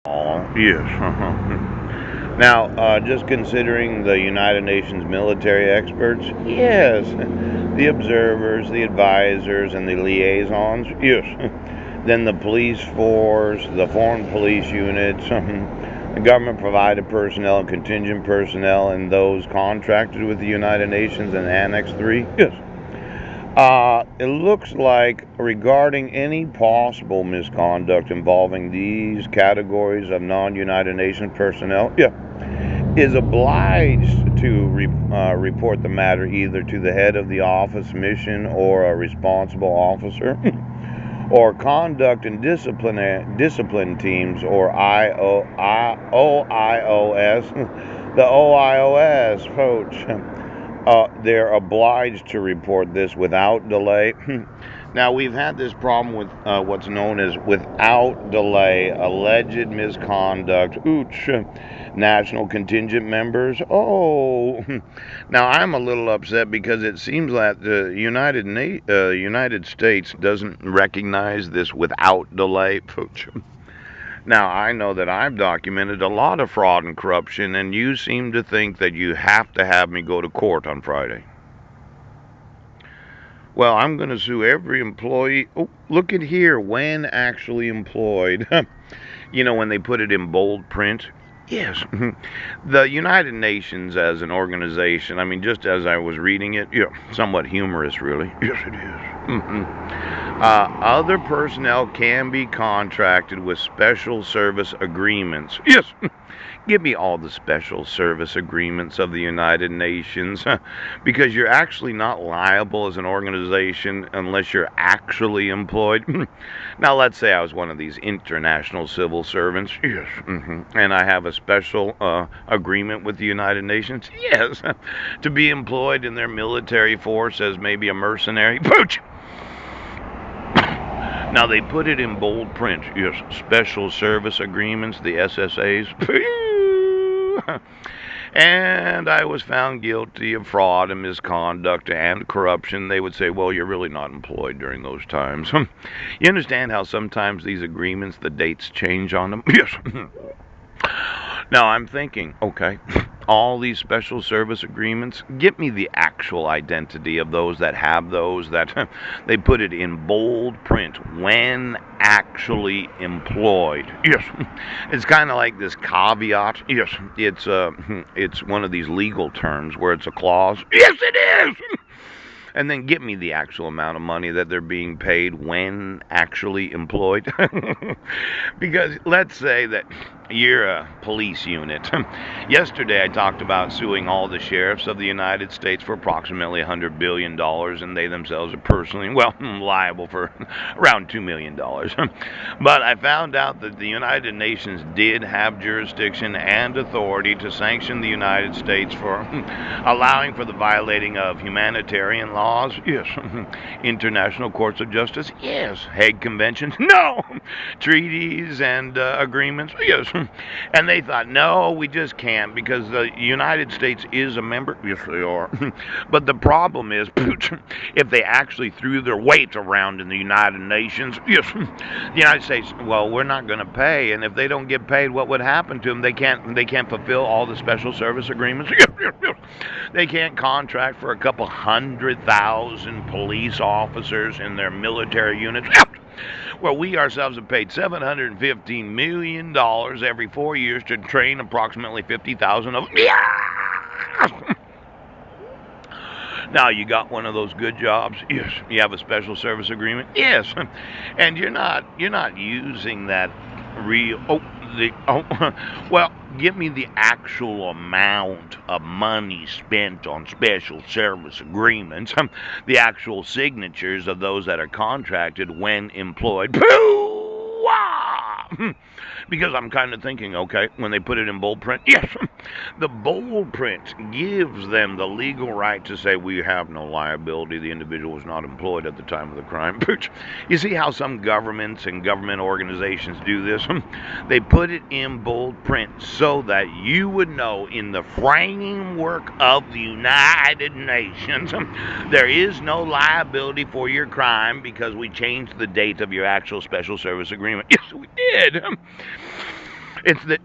Oh, yes. Now, just considering the United Nations military experts, yes. The observers, the advisors, and the liaisons, yes. Then the police force, the foreign police units, the government provided personnel and contingent personnel, and those contracted with the United Nations and Annex 3, yes. It looks like regarding any possible misconduct involving these categories of non-United Nations personnel, yeah, is obliged to report the matter either to the head of the office mission or a responsible officer, or conduct and discipline teams or OIOS, the OIOS, coach. They're obliged to report this without delay. Now, we've had this problem with what's known as without delay alleged misconduct. Ooch, national contingent members. Oh, now I'm a little upset because it seems that the United States doesn't recognize this without delay. Ooch. Now, I know that I've documented a lot of fraud and corruption, and you seem to think that you have to have me go to court on Friday. Well, I'm going to sue every employee. Oh, look at here. When actually employed. When they put it in bold print. Yes. The United Nations as an organization, I mean, just as I was reading it, yeah, somewhat humorous, really. Yes, it is. Other personnel can be contracted with special service agreements. Yes. Give me all the special service agreements of the United Nations because you're actually not liable as an organization unless you're actually employed. Now, let's say I was one of these international civil servants. Yes. And I have a special agreement with the United Nations. Yes. To be employed in their military force as maybe a mercenary. Pooch! Now, they put it in bold print. Yes. Special service agreements, the SSAs. And I was found guilty of fraud and misconduct and corruption. They would say, well, you're really not employed during those times. You understand how sometimes these agreements, the dates change on them? Yes. Now I'm thinking, okay, all these special service agreements, get me the actual identity of those that have those, that they put it in bold print when actually employed. Yes. It's kind of like this caveat. Yes. It's one of these legal terms where it's a clause. Yes, it is. And then get me the actual amount of money that they're being paid when actually employed. Because let's say that you're a police unit. Yesterday I talked about suing all the sheriffs of the United States for approximately $100 billion, and they themselves are personally, well, liable for around $2 million. But I found out that the United Nations did have jurisdiction and authority to sanction the United States for allowing for the violating of humanitarian laws. Yes. International courts of justice. Yes. Hague Conventions. No. Treaties and agreements. Yes. And they thought, no, we just can't because the United States is a member. Yes, they are. But the problem is, if they actually threw their weight around in the United Nations, yes, the United States, well, we're not going to pay, and if they don't get paid, what would happen to them? They can't fulfill all the special service agreements. Yes, yes, yes. They can't contract for a couple 100,000 police officers in their military units. Well, we ourselves have paid $715 million every 4 years to train approximately 50,000 of them. Yeah! Now, you got one of those good jobs? Yes. You have a special service agreement? Yes. And you're not using that real well, give me the actual amount of money spent on special service agreements, the actual signatures of those that are contracted when employed. Pooh! Because I'm kind of thinking, okay, when they put it in bold print, yes, the bold print gives them the legal right to say we have no liability. The individual was not employed at the time of the crime. You see how some governments and government organizations do this? They put it in bold print so that you would know in the framework of the United Nations there is no liability for your crime because we changed the date of your actual special service agreement. Yes, we did. It's that